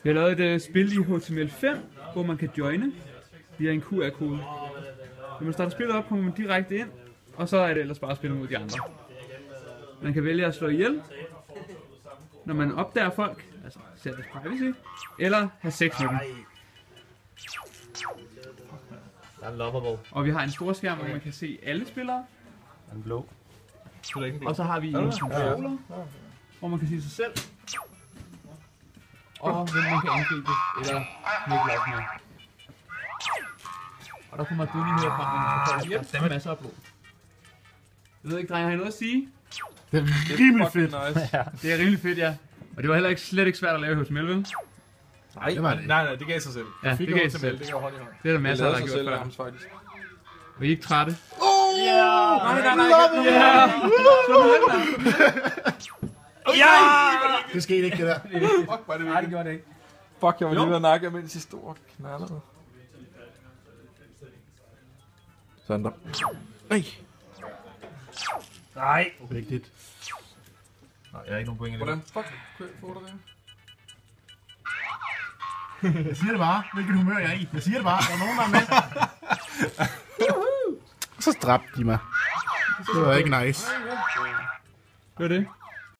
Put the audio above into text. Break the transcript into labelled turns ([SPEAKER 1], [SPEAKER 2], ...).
[SPEAKER 1] Vi har lavet et spil i HTML5, hvor man kan joine via en QR-kode. Når man starter spillet op, kommer man direkte ind, og så er det ellers bare at spille mod de andre. Man kan vælge at slå ihjel, når man opdager folk, altså sætte privacy, eller have sex med dem. Og vi har en stor skærm, hvor man kan se alle spillere.
[SPEAKER 2] Den blå.
[SPEAKER 1] Og så har vi en controller, hvor man kan se sig selv. Og hvem man kan angribe, eller mikle op med. Og der kommer dødning herfra, men man kan få hjælp, der er masser af blod. Jeg ved ikke, drenge, har I noget at sige?
[SPEAKER 3] Det er rimelig fedt.
[SPEAKER 1] Det er rimelig fedt, ja. Og det var heller ikke slet ikke svært at lave hos Melvin.
[SPEAKER 4] Nej, det gav sig selv.
[SPEAKER 1] Ja, det gav sig selv.
[SPEAKER 4] Det gav hånd i hånd.
[SPEAKER 1] Det er der masser, der har gjort før.
[SPEAKER 4] Faktisk.
[SPEAKER 1] Var I ikke trætte?
[SPEAKER 4] Nej.
[SPEAKER 3] Det skete ikke, det der.
[SPEAKER 4] Fuck, var det
[SPEAKER 2] Nej, det gjorde det ikke.
[SPEAKER 4] Fuck, jeg var lige ved at nakke, mens de store knaller. Sådan der.
[SPEAKER 2] Nej.
[SPEAKER 3] Vigtigt.
[SPEAKER 2] Nej, jeg har ikke nogen point i det.
[SPEAKER 4] Hvordan fuck får du det?
[SPEAKER 3] Jeg siger det bare. Hvilket humør jeg er i. Jeg siger det bare. Der er nogen, der er med. Så dræbte de mig. Det var ikke nice.
[SPEAKER 1] Det var det.